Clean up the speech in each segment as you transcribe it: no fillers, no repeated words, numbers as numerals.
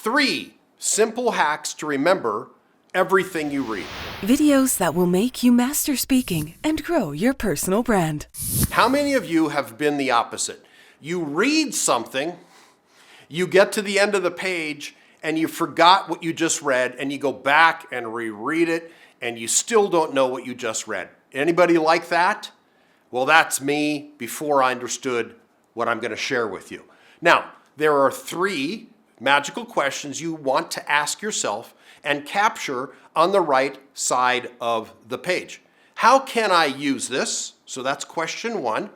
3 simple hacks to remember everything you read. Videos that will make you master speaking and grow your personal brand. How many of you have been the opposite? You read something, you get to the end of the page, and you forgot what you just read, and you go back and reread it, and you still don't know what you just read. Anybody like that? Well, that's me before I understood what I'm going to share with you. Now, there are 3 magical questions you want to ask yourself and capture on the right side of the page. How can I use this? So that's question 1.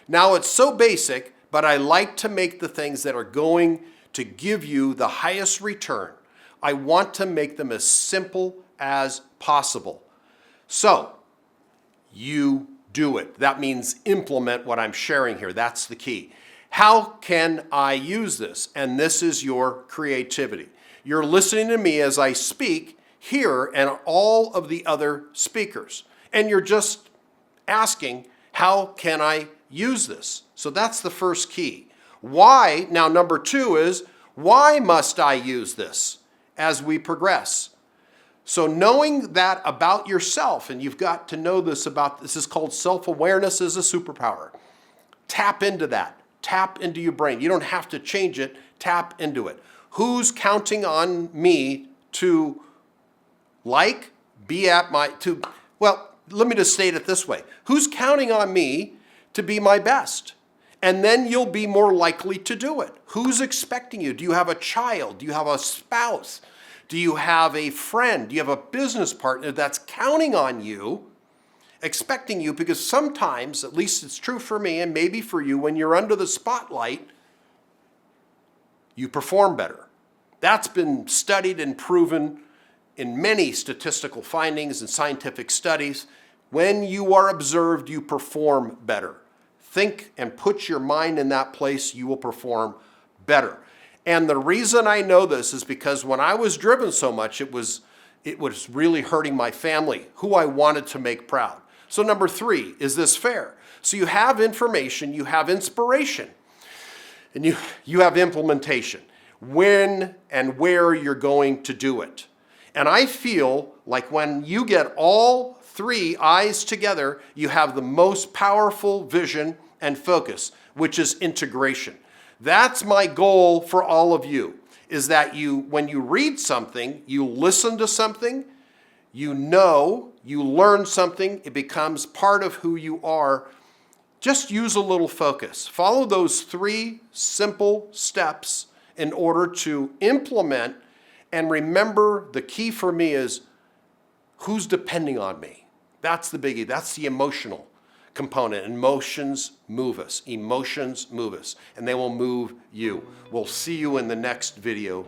Now, it's so basic, but I like to make the things that are going to give you the highest return. I want to make them as simple as possible. So, you do it. That means implement what I'm sharing here. That's the key. How can I use this? And this is your creativity. You're listening to me as I speak here and all of the other speakers. And you're just asking, how can I use this? So that's the first key. Why? Now, number 2 is, why must I use this as we progress? So knowing that about yourself, and you've got to know this is called self-awareness as a superpower. Tap into that. Tap into your brain. You don't have to change it. Tap into it. Who's counting on me to well, let me just state it this way. Who's counting on me to be my best? And then you'll be more likely to do it. Who's expecting you? Do you have a child? Do you have a spouse? Do you have a friend? Do you have a business partner that's counting on you, expecting you? Because sometimes, at least it's true for me and maybe for you, when you're under the spotlight, you perform better. That's been studied and proven in many statistical findings and scientific studies. When you are observed, you perform better. Think and put your mind in that place, you will perform better. And the reason I know this is because when I was driven so much, it was really hurting my family, who I wanted to make proud. So number 3, is this fair? So you have information, you have inspiration, and you have implementation. When and where you're going to do it. And I feel like when you get all 3 eyes together, you have the most powerful vision and focus, which is integration. That's my goal for all of you, is that when you read something, you listen to something, you learn something, it becomes part of who you are. Just use a little focus. Follow those 3 simple steps in order to implement, and remember, the key for me is who's depending on me. That's the biggie. That's the emotional component. Emotions move us. Emotions move us, and they will move you. We'll see you in the next video.